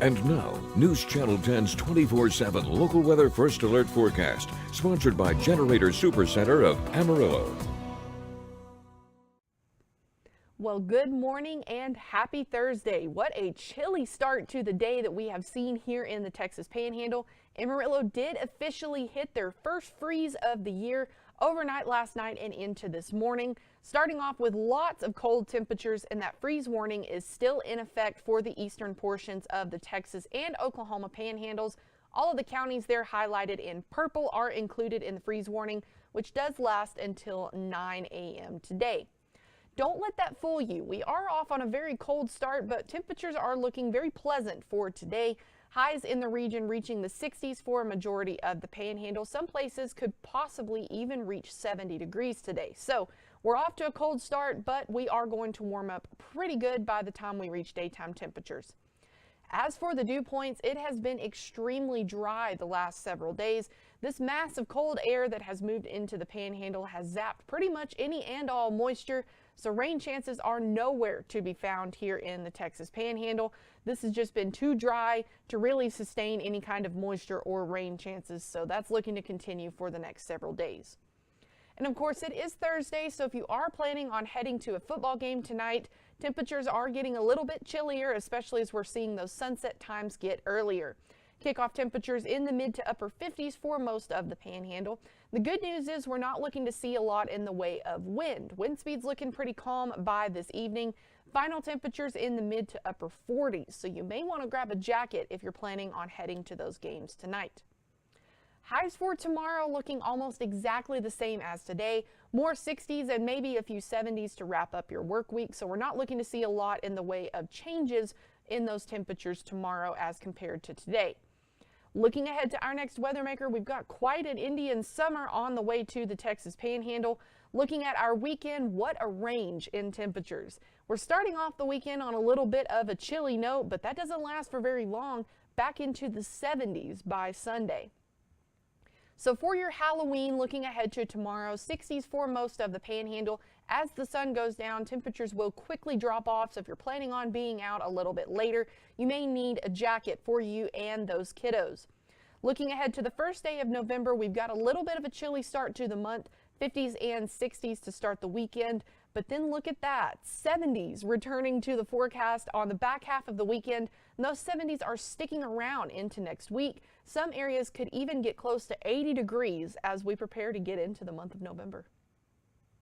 And now, News Channel 10's 24/7 local weather first alert forecast, sponsored by Generator Supercenter of Amarillo. Well, good morning and happy Thursday. What a chilly start to the day that we have seen here in the Texas Panhandle. Amarillo did officially hit their first freeze of the year overnight last night and into this morning, starting off with lots of cold temperatures, and that freeze warning is still in effect for the eastern portions of the Texas and Oklahoma panhandles. All of the counties there highlighted in purple are included in the freeze warning, which does last until 9 a.m. today. Don't let that fool you. We are off on a very cold start, but temperatures are looking very pleasant for today. Highs in the region reaching the 60s for a majority of the panhandle. Some places could possibly even reach 70 degrees today. So we're off to a cold start, but we are going to warm up pretty good by the time we reach daytime temperatures. As for the dew points, it has been extremely dry the last several days. This mass of cold air that has moved into the panhandle has zapped pretty much any and all moisture, so rain chances are nowhere to be found here in the Texas Panhandle. This has just been too dry to really sustain any kind of moisture or rain chances, so that's looking to continue for the next several days. And of course, it is Thursday, so if you are planning on heading to a football game tonight, temperatures are getting a little bit chillier, especially as we're seeing those sunset times get earlier. Kickoff temperatures in the mid to upper 50s for most of the panhandle. The good news is we're not looking to see a lot in the way of wind. Wind speeds looking pretty calm by this evening. Final temperatures in the mid to upper 40s, so you may want to grab a jacket if you're planning on heading to those games tonight. Highs for tomorrow looking almost exactly the same as today. More 60s and maybe a few 70s to wrap up your work week, so we're not looking to see a lot in the way of changes in those temperatures tomorrow as compared to today. Looking ahead to our next weather maker, we've got quite an Indian summer on the way to the Texas Panhandle. Looking at our weekend, what a range in temperatures. We're starting off the weekend on a little bit of a chilly note, but that doesn't last for very long, back into the 70s by Sunday. So for your Halloween, looking ahead to tomorrow, 60s for most of the panhandle. As the sun goes down, temperatures will quickly drop off, so if you're planning on being out a little bit later, you may need a jacket for you and those kiddos. Looking ahead to the first day of November, we've got a little bit of a chilly start to the month, 50s and 60s to start the weekend. But then look at that, 70s returning to the forecast on the back half of the weekend. And those 70s are sticking around into next week. Some areas could even get close to 80 degrees as we prepare to get into the month of November.